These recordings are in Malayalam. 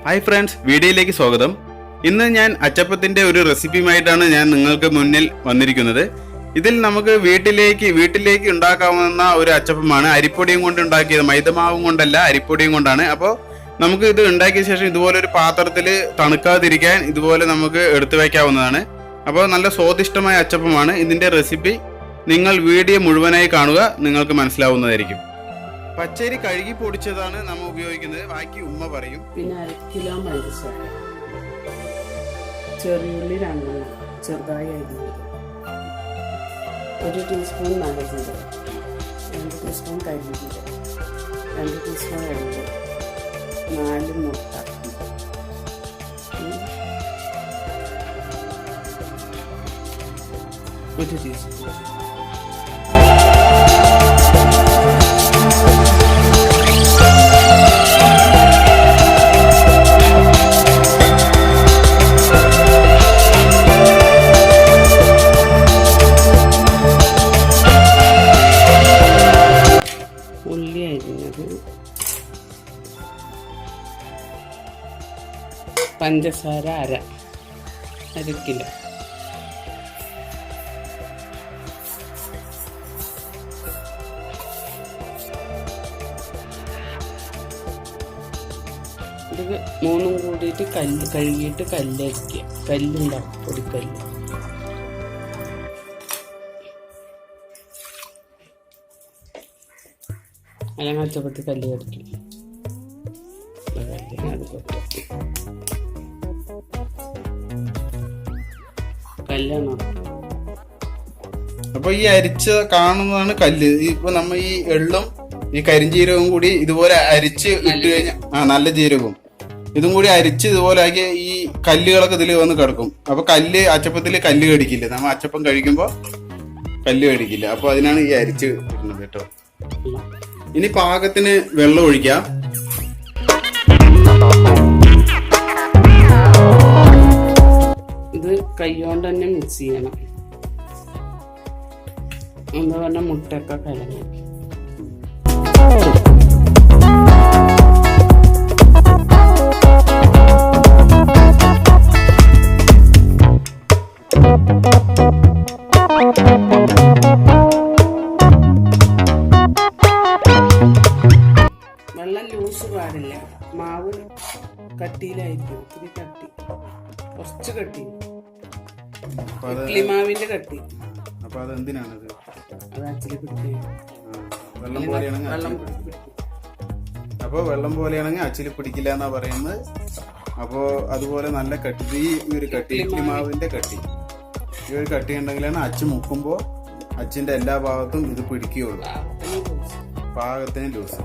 ഹായ് ഫ്രണ്ട്സ്, വീഡിയോയിലേക്ക് സ്വാഗതം. ഇന്ന് ഞാൻ അച്ചപ്പത്തിൻ്റെ ഒരു റെസിപ്പിയുമായിട്ടാണ് ഞാൻ നിങ്ങൾക്ക് മുന്നിൽ വന്നിരിക്കുന്നത്. ഇതിൽ നമുക്ക് വീട്ടിലേക്ക് ഉണ്ടാക്കാവുന്ന ഒരു അച്ചപ്പമാണ്. അരിപ്പൊടിയും കൊണ്ട് ഉണ്ടാക്കിയത്, മൈദമാവും കൊണ്ടല്ല, അരിപ്പൊടിയും കൊണ്ടാണ്. അപ്പോൾ നമുക്ക് ഇത് ഉണ്ടാക്കിയ ശേഷം ഇതുപോലെ ഒരു പാത്രത്തിൽ തണുക്കാതിരിക്കാൻ ഇതുപോലെ നമുക്ക് എടുത്തു വയ്ക്കാവുന്നതാണ്. അപ്പോൾ നല്ല സ്വാദിഷ്ടമായ അച്ചപ്പമാണ്. ഇതിൻ്റെ റെസിപ്പി നിങ്ങൾ വീഡിയോ മുഴുവനായി കാണുക, നിങ്ങൾക്ക് മനസ്സിലാവുന്നതായിരിക്കും. പച്ചരി കഴുകി പൊടിച്ചതാണ് നമ്മൾ ഉപയോഗിക്കുന്നത്. ബാക്കി ഉമ്മ പറയും. പിന്നെ 1 കിലോ പഞ്ചസാര, ചെറിയുള്ളി 2 ചെറുതായി അരിഞ്ഞത്, 1 ടീസ്പൂൺ നല്ല ജീരകം, 2 ടീസ്പൂൺ കരിഞ്ജീരകം, 2 ടീസ്പൂൺ എള്ള്, 4 മുട്ട, 1 ടീസ്പൂൺ ഉള്ളി അരിഞ്ഞത്, പഞ്ചസാര 1 കിലോ, ഇത് 3 കൂടിയിട്ട് കഴുകിയിട്ട് കല്ലരിക്കുക. കല്ലുണ്ടാവും, പൊടിക്കല്ല്. അല്ലെങ്കിൽ അച്ചപ്പത്തി കല്ല് കടിക്കും. കല്ലാണ്. അപ്പൊ ഈ അരിച്ച കാണുന്നതാണ് കല്ല്. ഇപ്പൊ നമ്മ ഈ എള്ളും ഈ കരിഞ്ജീരകവും കൂടി ഇതുപോലെ അരിച്ച് ഇട്ട് കഴിഞ്ഞാൽ, നല്ല ജീരകവും ഇതും കൂടി അരിച്ച് ഇതുപോലെ ആക്കി ഈ കല്ലുകളൊക്കെ ഇതിൽ വന്ന് കിടക്കും. അപ്പൊ അച്ചപ്പത്തിൽ കല്ല് കടിക്കില്ല. നമ്മ അച്ചപ്പം കഴിക്കുമ്പോ കല്ല് കടിക്കില്ല. അപ്പൊ അതിനാണ് ഈ അരിച്ച് ഇടുന്നത് കേട്ടോ. ഇനി പാകത്തിന് വെള്ളം ഒഴിക്കാം. ഇത് കൈകൊണ്ട് തന്നെ മിക്സ് ചെയ്യണം. എന്താ പറഞ്ഞ മുട്ടയൊക്കെ കലങ്ങി. വെള്ളം ലൂസ് പാടില്ല. മാവ് കട്ടിയിലായിരിക്കും. ഇത്തിരി കട്ടി, കുറച്ച് കട്ടി, ഇഡ്ലി മാവിന്റെ കട്ടി. അപ്പൊ അത് എന്തിനാണത്? അത് അച്ചിൽ പിടിക്കുക. അപ്പൊ വെള്ളം പോലെയാണെങ്കിൽ അച്ചിൽ പിടിക്കില്ല എന്നാ പറയുന്നത്. അപ്പോ അതുപോലെ നല്ല കട്ടി, ഈ ഒരു കട്ടി, ഇഡ്ലി മാവിന്റെ കട്ടി, ഈ ഒരു കട്ടി ഉണ്ടെങ്കിലാണ് അച്ച് മുക്കുമ്പോ അച്ചിന്റെ എല്ലാ ഭാഗത്തും ഇത് പിടിക്കുകയുള്ളൂ. പാകത്തിന് ലൂസ്.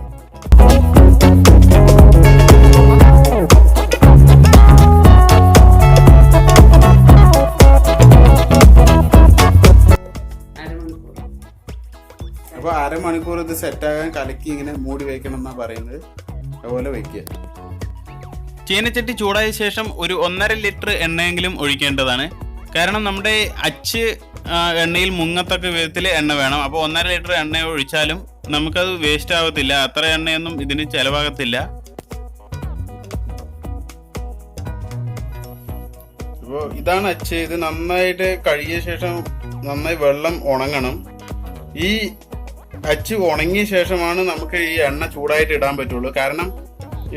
അപ്പൊ 1/2 മണിക്കൂർ ഇത് സെറ്റാകാൻ കലക്കി ഇങ്ങനെ മൂടി വെക്കണം എന്നാ പറയുന്നത്. അതുപോലെ വെക്കുക. ചീനച്ചട്ടി ചൂടായ ശേഷം ഒരു 1.5 ലിറ്റർ എണ്ണയെങ്കിലും ഒഴിക്കേണ്ടതാണ്. കാരണം നമ്മുടെ അച്ച് എണ്ണയിൽ മുങ്ങത്തക്ക വിധത്തിൽ എണ്ണ വേണം. അപ്പോൾ 1.5 ലിറ്റർ എണ്ണ ഒഴിച്ചാലും നമുക്കത് വേസ്റ്റ് ആവത്തില്ല. അത്ര എണ്ണയൊന്നും ഇതിന് ചെലവാകത്തില്ല. അപ്പോൾ ഇതാണ് അച്ച്. ഇത് നന്നായിട്ട് കഴുകിയ ശേഷം നന്നായി വെള്ളം ഉണങ്ങണം. ഈ അച്ച് ഉണങ്ങിയ ശേഷമാണ് നമുക്ക് ഈ എണ്ണ ചൂടായിട്ട് ഇടാൻ പറ്റുള്ളൂ. കാരണം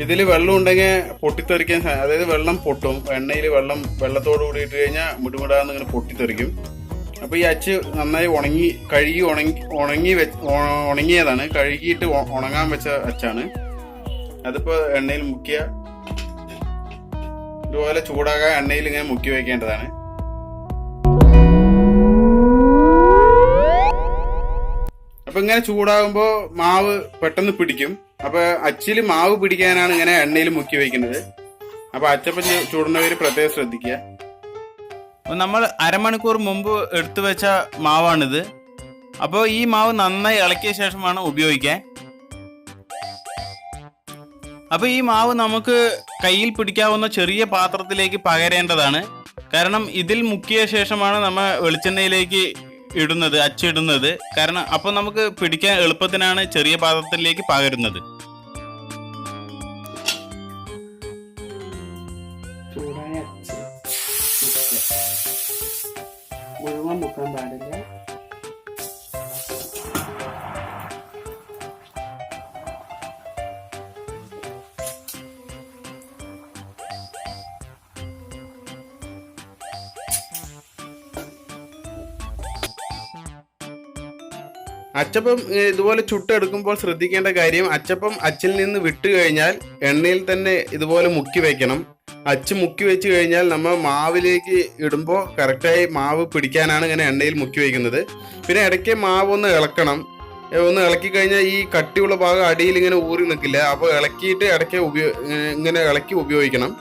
ഇതിൽ വെള്ളം ഉണ്ടെങ്കിൽ പൊട്ടിത്തെറിക്കാൻ, അതായത് വെള്ളം പൊട്ടും. എണ്ണയിൽ വെള്ളത്തോട് കൂടി ഇട്ട് കഴിഞ്ഞാൽ മുടിമുടാന്ന് ഇങ്ങനെ പൊട്ടിത്തെറിക്കും. അപ്പോൾ ഈ അച്ച് നന്നായി ഉണങ്ങിയതാണ്. കഴുകിയിട്ട് ഉണങ്ങാൻ വെച്ച അച്ചാണ്. അതിപ്പോൾ എണ്ണയിൽ മുക്കിയ ഇതുപോലെ ചൂടാകാൻ എണ്ണയിൽ ഇങ്ങനെ മുക്കി വെക്കേണ്ടതാണ്. അപ്പൊ ഇങ്ങനെ ചൂടാകുമ്പോൾ മാവ് പെട്ടെന്ന് പിടിക്കും. അപ്പൊ അച്ചിൽ മാവ് പിടിക്കാനാണ് ഇങ്ങനെ എണ്ണയിൽ മുക്കി വെക്കുന്നത്. അപ്പൊ അച്ചപ്പം ചൂടുന്നവര് പ്രത്യേകം ശ്രദ്ധിക്കുക. നമ്മൾ 1/2 മണിക്കൂർ മുമ്പ് എടുത്തു വെച്ച മാവാണിത്. അപ്പോൾ ഈ മാവ് നന്നായി ഇളക്കിയ ശേഷമാണ് ഉപയോഗിക്കാൻ. അപ്പോൾ ഈ മാവ് നമുക്ക് കയ്യിൽ പിടിക്കാവുന്ന ചെറിയ പാത്രത്തിലേക്ക് പകരേണ്ടതാണ്. കാരണം ഇതിൽ മുക്കിയ ശേഷമാണ് നമ്മൾ വെളിച്ചെണ്ണയിലേക്ക് ഇടുന്നത്, അച്ചിടുന്നത്. കാരണം അപ്പോൾ നമുക്ക് പിടിക്കാൻ എളുപ്പത്തിനാണ് ചെറിയ പാത്രത്തിലേക്ക് പകരുന്നത്. നോക്കാൻ പാടില്ല. അച്ചപ്പം ഇതുപോലെ ചുട്ടെടുക്കുമ്പോൾ ശ്രദ്ധിക്കേണ്ട കാര്യം, അച്ചപ്പം അച്ചിൽ നിന്ന് വിട്ട് കഴിഞ്ഞാൽ എണ്ണയിൽ തന്നെ ഇതുപോലെ മുക്കി വെക്കണം. അച്ച് മുക്കി വെച്ച് കഴിഞ്ഞാൽ നമ്മൾ മാവിലേക്ക് ഇടുമ്പോൾ കറക്റ്റായി മാവ് പിടിക്കാനാണ് ഇങ്ങനെ എണ്ണയിൽ മുക്കി വയ്ക്കുന്നത്. പിന്നെ ഇടയ്ക്ക് മാവ് ഒന്ന് ഇളക്കണം. ഒന്ന് ഇളക്കി കഴിഞ്ഞാൽ ഈ കട്ടിയുള്ള ഭാഗം അടിയിൽ ഇങ്ങനെ ഊറി നിൽക്കില്ല. അപ്പോൾ ഇളക്കിയിട്ട് ഇടയ്ക്ക് ഇങ്ങനെ ഇളക്കി ഉപയോഗിക്കണം.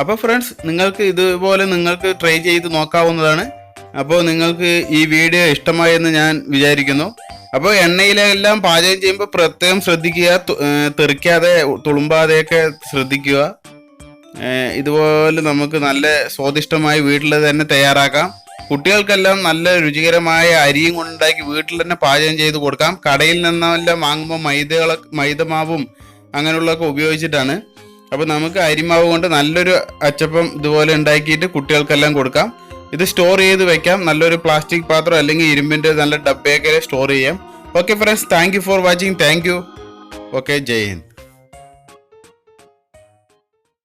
അപ്പോൾ ഫ്രണ്ട്സ്, നിങ്ങൾക്ക് ഇതുപോലെ നിങ്ങൾക്ക് ട്രൈ ചെയ്ത് നോക്കാവുന്നതാണ്. അപ്പോൾ നിങ്ങൾക്ക് ഈ വീഡിയോ ഇഷ്ടമായെന്ന് ഞാൻ വിചാരിക്കുന്നു. അപ്പോൾ എണ്ണയിലെല്ലാം പാചകം ചെയ്യുമ്പോൾ പ്രത്യേകം ശ്രദ്ധിക്കുക, തെറിക്കാതെ തുളുമ്പാതെയൊക്കെ ശ്രദ്ധിക്കുക. ഇതുപോലെ നമുക്ക് നല്ല സ്വാദിഷ്ടമായി വീട്ടിൽ തന്നെ തയ്യാറാക്കാം. കുട്ടികൾക്കെല്ലാം നല്ല രുചികരമായ അരിയും കൊണ്ടുണ്ടാക്കി വീട്ടിൽ തന്നെ പാചകം ചെയ്ത് കൊടുക്കാം. കടയിൽ നിന്നെല്ലാം വാങ്ങുമ്പോൾ മൈദമാവും അങ്ങനെയുള്ളതൊക്കെ ഉപയോഗിച്ചിട്ടാണ്. അപ്പോൾ നമുക്ക് അരിമാവ് കൊണ്ട് നല്ലൊരു അച്ചപ്പം ഇതുപോലെ ഉണ്ടാക്കിയിട്ട് കുട്ടികൾക്കെല്ലാം കൊടുക്കാം. ഇത് സ്റ്റോർ ചെയ്ത് വെക്കാം. നല്ലൊരു പ്ലാസ്റ്റിക് പാത്രം അല്ലെങ്കിൽ ഇരുമ്പിൻ്റെ നല്ല ഡബ്ബയൊക്കെ സ്റ്റോർ ചെയ്യാം. Okay friends, thank you for watching. Thank you. Okay, ജയ് ഹിന്ദ്.